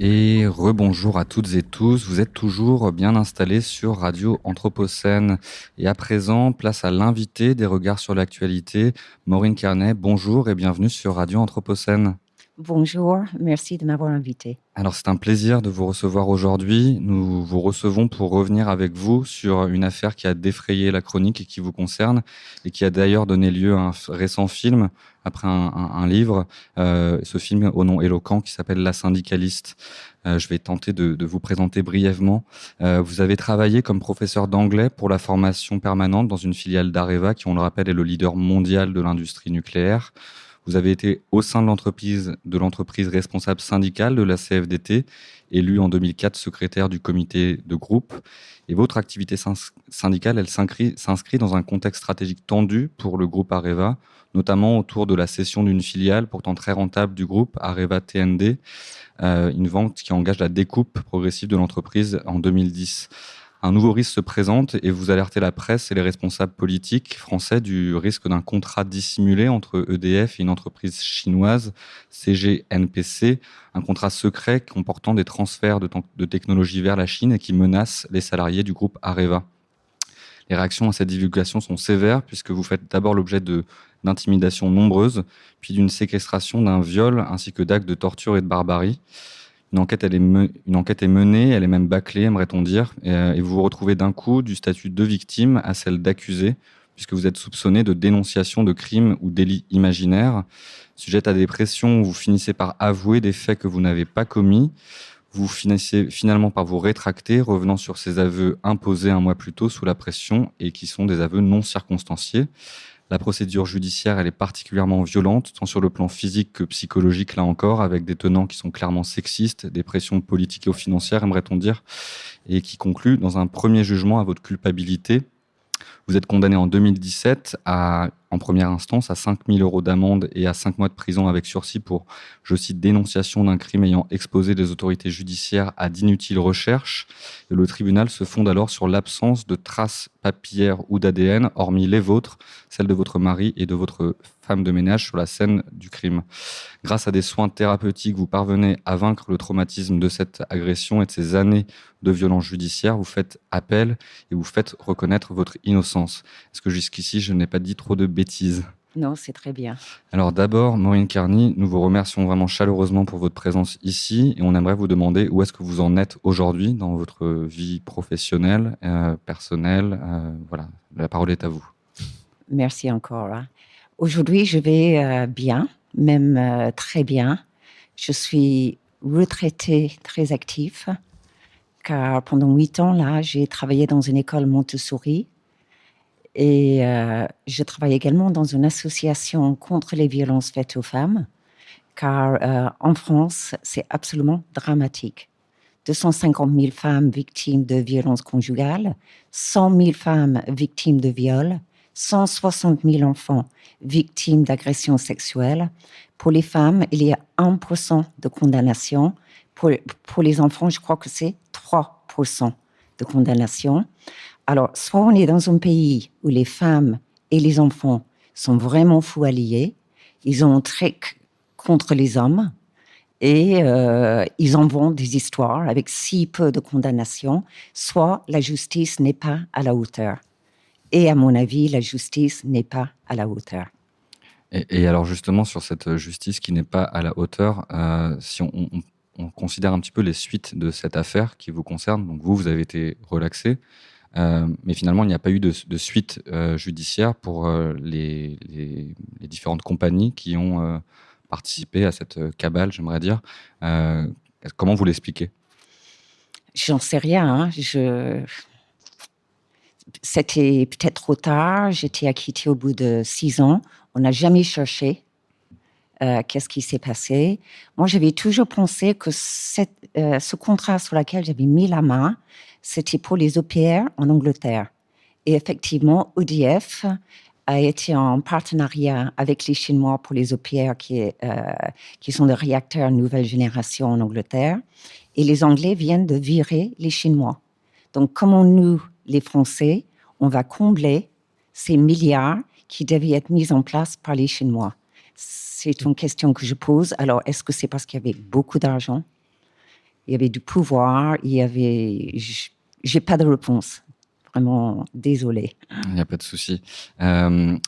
Et rebonjour à toutes et tous, vous êtes toujours bien installés sur Radio Anthropocène. Et à présent, place à l'invité des regards sur l'actualité, Maureen Carnet. Bonjour et bienvenue sur Radio Anthropocène. Bonjour, merci de m'avoir invité. Alors c'est un plaisir de vous recevoir aujourd'hui. Nous vous recevons pour revenir avec vous sur une affaire qui a défrayé la chronique et qui vous concerne et qui a d'ailleurs donné lieu à un récent film après un livre, ce film au nom éloquent qui s'appelle La syndicaliste. Je vais tenter de vous présenter brièvement. Vous avez travaillé comme professeur d'anglais pour la formation permanente dans une filiale d'Areva qui, on le rappelle, est le leader mondial de l'industrie nucléaire. Vous avez été au sein de l'entreprise responsable syndicale de la CFDT, élu en 2004 secrétaire du comité de groupe. Et votre activité syndicale, elle s'inscrit dans un contexte stratégique tendu pour le groupe Areva, notamment autour de la cession d'une filiale pourtant très rentable du groupe Areva TND, une vente qui engage la découpe progressive de l'entreprise en 2010. Un nouveau risque se présente et vous alertez la presse et les responsables politiques français du risque d'un contrat dissimulé entre EDF et une entreprise chinoise, CGNPC, un contrat secret comportant des transferts de technologies vers la Chine et qui menace les salariés du groupe Areva. Les réactions à cette divulgation sont sévères puisque vous faites d'abord l'objet d'intimidations nombreuses, puis d'une séquestration, d'un viol ainsi que d'actes de torture et de barbarie. Une enquête est menée, elle est même bâclée, aimerait-on dire, et vous vous retrouvez d'un coup du statut de victime à celle d'accusé, puisque vous êtes soupçonné de dénonciation de crimes ou délits imaginaires. Sujette à des pressions, vous finissez par avouer des faits que vous n'avez pas commis. Vous finissez finalement par vous rétracter, revenant sur ces aveux imposés un mois plus tôt sous la pression et qui sont des aveux non circonstanciés. La procédure judiciaire, elle est particulièrement violente, tant sur le plan physique que psychologique, là encore, avec des tenants qui sont clairement sexistes, des pressions politiques et financières, aimerait-on dire, et qui concluent dans un premier jugement à votre culpabilité. Vous êtes condamné en 2017 en première instance à 5 000 € d'amende et à 5 mois de prison avec sursis pour, je cite, dénonciation d'un crime ayant exposé les autorités judiciaires à d'inutiles recherches. Et le tribunal se fonde alors sur l'absence de traces papillaires ou d'ADN, hormis les vôtres, celles de votre mari et de votre femme de ménage sur la scène du crime. Grâce à des soins thérapeutiques, vous parvenez à vaincre le traumatisme de cette agression et de ces années de violence judiciaire. Vous faites appel et vous faites reconnaître votre innocence. Est-ce que jusqu'ici, je n'ai pas dit trop de bêtises ? Non, c'est très bien. Alors d'abord, Maureen Carney, nous vous remercions vraiment chaleureusement pour votre présence ici et on aimerait vous demander où est-ce que vous en êtes aujourd'hui dans votre vie professionnelle, personnelle. Voilà, la parole est à vous. Merci encore. Aujourd'hui, je vais bien, même très bien. Je suis retraitée très active car pendant 8 ans, là, j'ai travaillé dans une école Montessori et je travaille également dans une association contre les violences faites aux femmes car en France, c'est absolument dramatique. 250 000 femmes victimes de violences conjugales, 100 000 femmes victimes de viols, 160 000 enfants victimes d'agressions sexuelles. Pour les femmes, il y a 1% de condamnation. Pour les enfants, je crois que c'est 3% de condamnation. Alors, soit on est dans un pays où les femmes et les enfants sont vraiment fous alliés, ils ont un truc contre les hommes, et ils en vendent des histoires avec si peu de condamnation, soit la justice n'est pas à la hauteur. Et à mon avis, la justice n'est pas à la hauteur. Et alors justement, sur cette justice qui n'est pas à la hauteur, si on considère un petit peu les suites de cette affaire qui vous concerne, donc vous avez été relaxé, mais finalement, il n'y a pas eu de suite judiciaire pour les différentes compagnies qui ont participé à cette cabale, j'aimerais dire. Comment vous l'expliquez ? J'en sais rien. C'était peut-être trop tard. J'étais acquittée au bout de 6 ans. On n'a jamais cherché qu'est-ce qui s'est passé. Moi, j'avais toujours pensé que ce contrat sur lequel j'avais mis la main, c'était pour les EPR en Angleterre. Et effectivement, EDF a été en partenariat avec les Chinois pour les EPR qui sont des réacteurs nouvelle génération en Angleterre. Et les Anglais viennent de virer les Chinois. Donc, comment nous, les Français, on va combler ces milliards qui devaient être mis en place par les Chinois? C'est une question que je pose. Alors, est-ce que c'est parce qu'il y avait beaucoup d'argent? il y avait du pouvoir, j'ai pas de réponse. Vraiment, désolée. Il n'y a pas de souci. En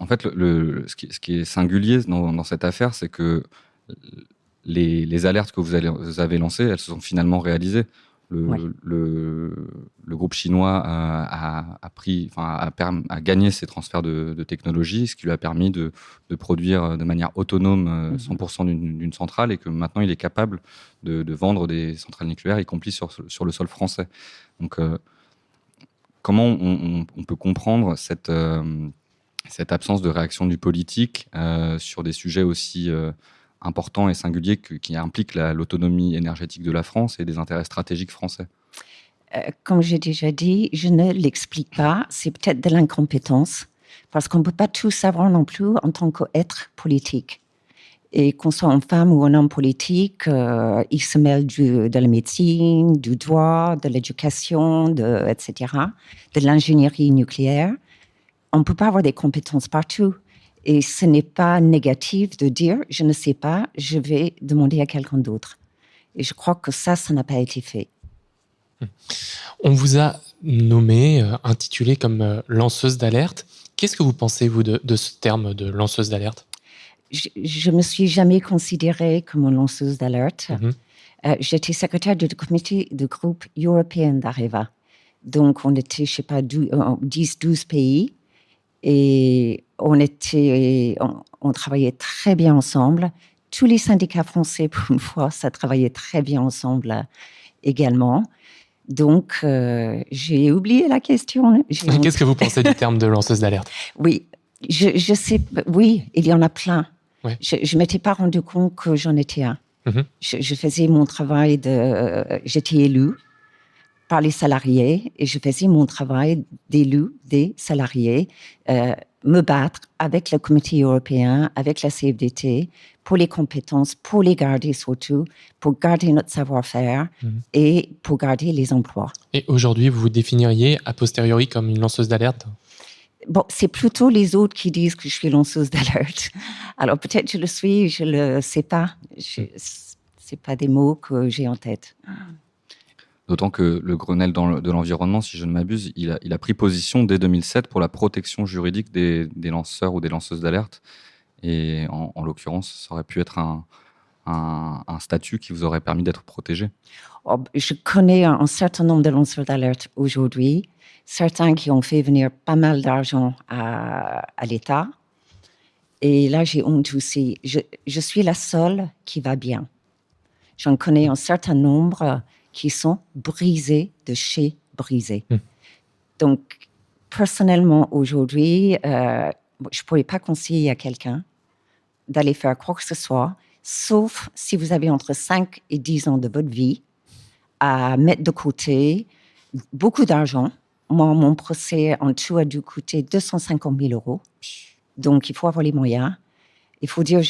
fait, ce qui est singulier dans cette affaire, c'est que les alertes que vous avez lancées, elles se sont finalement réalisées. Ouais. Le groupe chinois a gagné ces transferts de technologie, ce qui lui a permis de produire de manière autonome 100% d'une centrale, et que maintenant il est capable de vendre des centrales nucléaires, y compris sur le sol français. Donc, comment on peut comprendre cette absence de réaction du politique sur des sujets aussi importants et singuliers qui impliquent l'autonomie énergétique de la France et des intérêts stratégiques français? Comme j'ai déjà dit, je ne l'explique pas. C'est peut-être de l'incompétence, parce qu'on ne peut pas tout savoir non plus en tant qu'être politique. Et qu'on soit une femme ou un homme politique, il se mêle de la médecine, du droit, de l'éducation, etc., de l'ingénierie nucléaire. On ne peut pas avoir des compétences partout. Et ce n'est pas négatif de dire « je ne sais pas, je vais demander à quelqu'un d'autre ». Et je crois que ça n'a pas été fait. On vous a nommé, intitulé comme lanceuse d'alerte. Qu'est-ce que vous pensez, vous, de ce terme de lanceuse d'alerte? Je me suis jamais considérée comme une lanceuse d'alerte. J'étais secrétaire du comité du groupe européen d'Areva. Donc, on était, je sais pas, 10-12 pays. Et on travaillait très bien ensemble. Tous les syndicats français, pour une fois, ça travaillait très bien ensemble également. Donc, j'ai oublié la question. Qu'est-ce que vous pensez du terme de lanceuse d'alerte? Oui, je sais. Oui, il y en a plein. Ouais. Je m'étais pas rendu compte que j'en étais un. Je faisais mon travail j'étais élue par les salariés, et je faisais mon travail d'élu des salariés, me battre avec le comité européen, avec la CFDT, pour les compétences, pour les garder surtout, pour garder notre savoir-faire et pour garder les emplois. Et aujourd'hui, vous vous définiriez a posteriori comme une lanceuse d'alerte? Bon, c'est plutôt les autres qui disent que je suis lanceuse d'alerte. Alors peut-être je le suis, je le sais pas. C'est pas des mots que j'ai en tête. D'autant que le Grenelle de l'environnement, si je ne m'abuse, il a pris position dès 2007 pour la protection juridique des lanceurs ou des lanceuses d'alerte. Et en l'occurrence, ça aurait pu être un statut qui vous aurait permis d'être protégé. Je connais un certain nombre de lanceurs d'alerte aujourd'hui, certains qui ont fait venir pas mal d'argent à l'État. Et là, j'ai honte aussi. Je suis la seule qui va bien. J'en connais un certain nombre qui sont brisés de chez brisés. Donc, personnellement, aujourd'hui, je ne pourrais pas conseiller à quelqu'un d'aller faire quoi que ce soit, sauf si vous avez entre 5 et 10 ans de votre vie à mettre de côté beaucoup d'argent. Moi, mon procès en tout a dû coûter 250 000 €. Donc, il faut avoir les moyens. Il faut dire,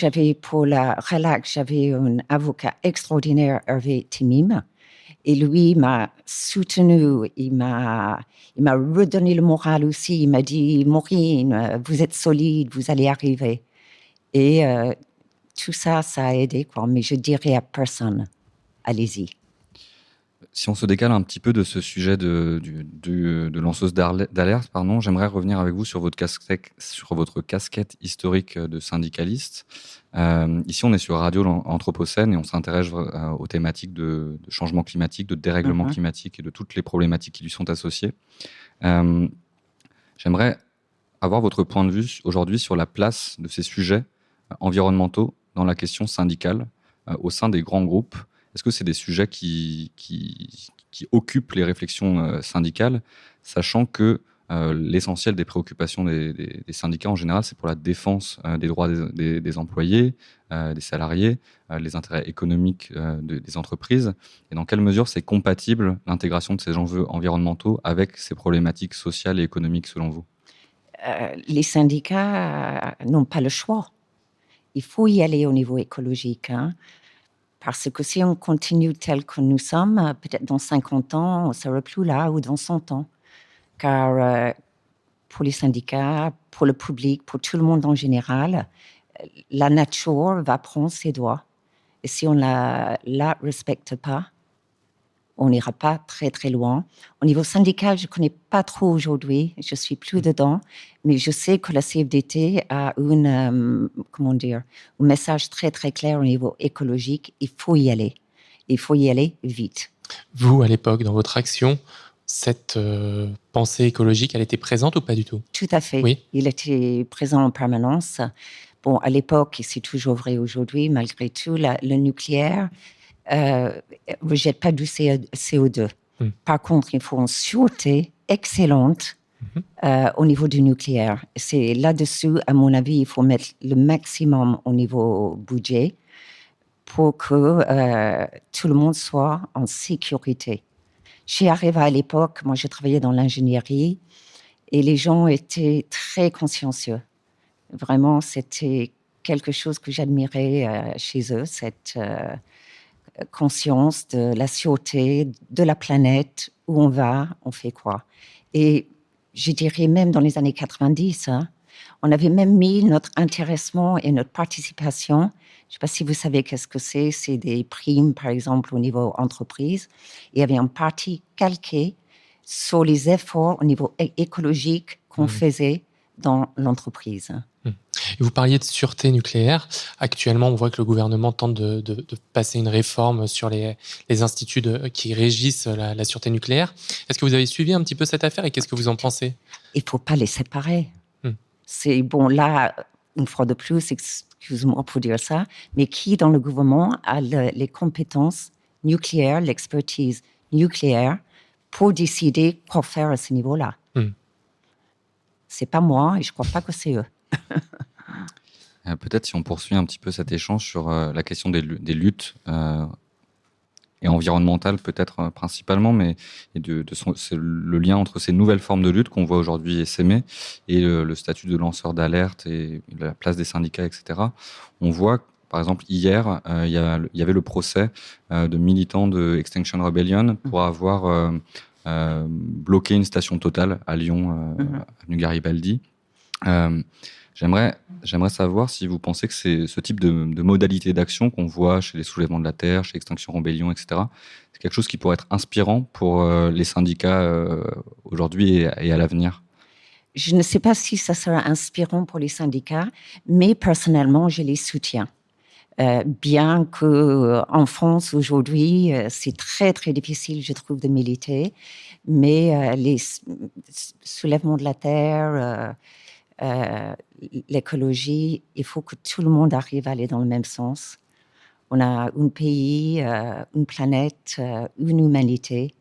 pour la relax, j'avais un avocat extraordinaire, Hervé Timim, et lui m'a soutenu, il m'a redonné le moral aussi. Il m'a dit, Maureen, vous êtes solide, vous allez arriver. Et tout ça a aidé, quoi. Mais je dirais à personne, allez-y. Si on se décale un petit peu de ce sujet de lanceuse d'alerte, j'aimerais revenir avec vous sur votre casquette historique de syndicaliste. Ici, on est sur Radio Anthropocène et on s'intéresse aux thématiques de changement climatique, de dérèglement climatique et de toutes les problématiques qui lui sont associées. J'aimerais avoir votre point de vue aujourd'hui sur la place de ces sujets environnementaux dans la question syndicale au sein des grands groupes. Est-ce que c'est des sujets qui occupent les réflexions syndicales, sachant que l'essentiel des préoccupations des syndicats en général, c'est pour la défense des droits des employés, des salariés, les intérêts économiques des entreprises, et dans quelle mesure c'est compatible l'intégration de ces enjeux environnementaux avec ces problématiques sociales et économiques selon vous? Les syndicats n'ont pas le choix. Il faut y aller au niveau écologique, parce que si on continue tel que nous sommes, peut-être dans 50 ans, on ne sera plus là, ou dans 100 ans. Car pour les syndicats, pour le public, pour tout le monde en général, la nature va prendre ses droits. Et si on la respecte pas, on n'ira pas très, très loin. Au niveau syndical, je ne connais pas trop aujourd'hui. Je suis plus dedans. Mais je sais que la CFDT a un message très, très clair au niveau écologique. Il faut y aller. Il faut y aller vite. Vous, à l'époque, dans votre action, cette pensée écologique, elle était présente ou pas du tout? Tout à fait. Oui. Il était présent en permanence. Bon, à l'époque, et c'est toujours vrai aujourd'hui, malgré tout, le nucléaire ne rejette pas du CO2. Par contre, il faut une sûreté excellente au niveau du nucléaire. C'est là-dessus, à mon avis, il faut mettre le maximum au niveau budget pour que tout le monde soit en sécurité. Chez Areva, à l'époque, moi, je travaillais dans l'ingénierie et les gens étaient très consciencieux. Vraiment, c'était quelque chose que j'admirais chez eux, cette conscience de la sûreté, de la planète, où on va, on fait quoi. Et je dirais même dans les années 90, on avait même mis notre intéressement et notre participation. Je ne sais pas si vous savez qu'est-ce que c'est. C'est des primes, par exemple, au niveau entreprise. Il y avait une partie calquée sur les efforts au niveau écologique qu'on faisait dans l'entreprise. Et vous parliez de sûreté nucléaire. Actuellement, on voit que le gouvernement tente de passer une réforme sur les instituts qui régissent la sûreté nucléaire. Est-ce que vous avez suivi un petit peu cette affaire et qu'est-ce que vous en pensez? Il ne faut pas les séparer. C'est bon, là, une fois de plus, excuse-moi pour dire ça, mais qui dans le gouvernement a les compétences nucléaires, l'expertise nucléaire pour décider quoi faire à ce niveau-là? C'est pas moi et je ne crois pas que c'est eux. Peut-être si on poursuit un petit peu cet échange sur la question des luttes et environnementales peut-être principalement, mais c'est le lien entre ces nouvelles formes de lutte qu'on voit aujourd'hui s'aimer et le statut de lanceur d'alerte et la place des syndicats, etc. On voit, par exemple, hier, il y avait le procès de militants de Extinction Rebellion pour avoir bloqué une station Total à Lyon, avenue Garibaldi. J'aimerais savoir si vous pensez que c'est ce type de modalité d'action qu'on voit chez les soulèvements de la Terre, chez Extinction Rebellion, etc. C'est quelque chose qui pourrait être inspirant pour les syndicats aujourd'hui et à l'avenir. Je ne sais pas si ça sera inspirant pour les syndicats, mais personnellement, je les soutiens. Bien qu'en France, aujourd'hui, c'est très, très difficile, je trouve, de militer, mais les soulèvements de la Terre, l'écologie, il faut que tout le monde arrive à aller dans le même sens. On a un pays, une planète, une humanité,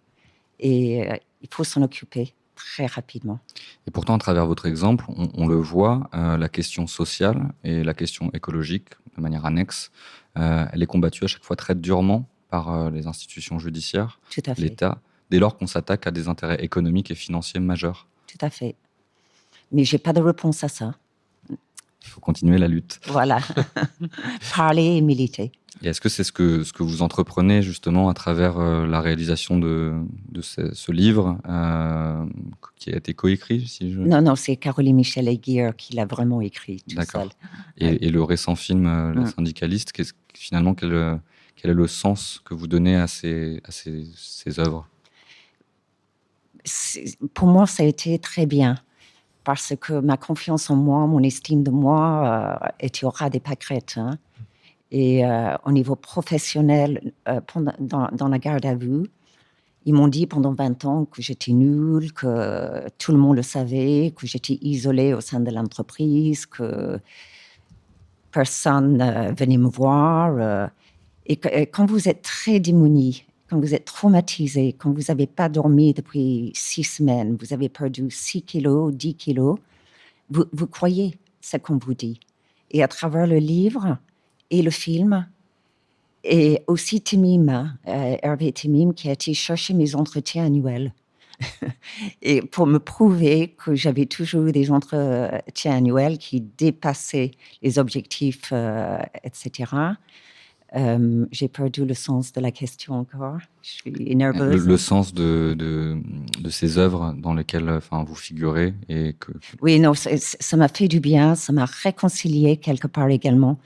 et il faut s'en occuper très rapidement. Et pourtant, à travers votre exemple, on le voit, la question sociale et la question écologique, de manière annexe, elle est combattue à chaque fois très durement par les institutions judiciaires, l'État, dès lors qu'on s'attaque à des intérêts économiques et financiers majeurs. Tout à fait. Mais je n'ai pas de réponse à ça. Il faut continuer la lutte. Voilà. Parler et militer. Et est-ce que c'est ce que vous entreprenez justement à travers la réalisation de ce livre qui a été coécrit Non, c'est Caroline Michel-Aiguirre qui l'a vraiment écrit tout seul. Et le récent film La syndicaliste, finalement, quel est le sens que vous donnez à ces œuvres? Pour moi, ça a été très bien. Parce que ma confiance en moi, mon estime de moi était au ras des pâquerettes. Et au niveau professionnel, dans la garde à vue, ils m'ont dit pendant 20 ans que j'étais nulle, que tout le monde le savait, que j'étais isolée au sein de l'entreprise, que personne venait me voir. Et quand vous êtes très démuni, quand vous êtes traumatisé, quand vous n'avez pas dormi depuis 6 semaines, vous avez perdu 6 kilos, 10 kilos, vous croyez ce qu'on vous dit. Et à travers le livre et le film, et aussi Timim, Hervé Timim, qui a été chercher mes entretiens annuels. Et pour me prouver que j'avais toujours eu des entretiens annuels qui dépassaient les objectifs, etc., j'ai perdu le sens de la question encore. Je suis nerveuse. Le sens de ces œuvres dans lesquelles vous figurez et que... Oui, non, ça m'a fait du bien, ça m'a réconcilié quelque part également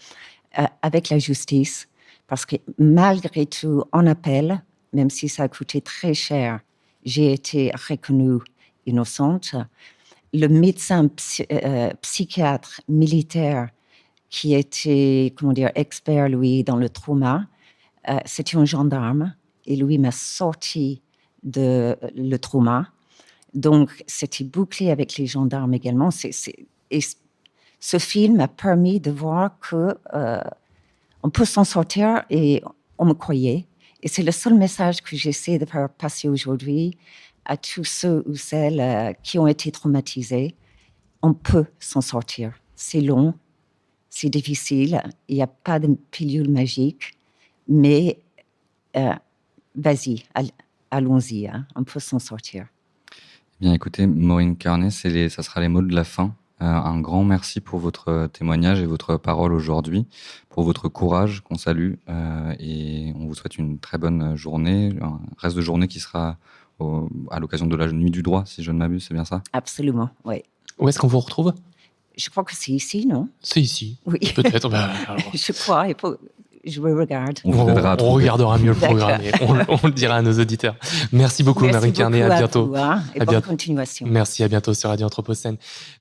avec la justice, Parce que malgré tout, en appel, même si ça a coûté très cher, j'ai été reconnue innocente. Le médecin psychiatre militaire qui était, expert, lui, dans le trauma, c'était un gendarme et lui m'a sorti de le trauma. Donc, c'était bouclé avec les gendarmes également. Et ce film m'a permis de voir que on peut s'en sortir et on me croyait. Et c'est le seul message que j'essaie de faire passer aujourd'hui à tous ceux ou celles qui ont été traumatisés. On peut s'en sortir. C'est long, c'est difficile, il n'y a pas de pilule magique, mais vas-y, allons-y, hein, on peut s'en sortir. Bien, écoutez, Maureen Carnet, ça sera les mots de la fin. Un grand merci pour votre témoignage et votre parole aujourd'hui, pour votre courage qu'on salue, et on vous souhaite une très bonne journée, un reste de journée qui sera à l'occasion de la Nuit du droit, si je ne m'abuse, c'est bien ça? Absolument, oui. Où est-ce qu'on vous retrouve? Je crois que c'est ici, non? C'est ici. Oui. Peut-être. Je crois, je me regarde. On regardera mieux le programme et on le dira à nos auditeurs. Merci beaucoup, Maureen Carnet. À bientôt. Et bonne continuation. Merci, à bientôt sur Radio Anthropocène.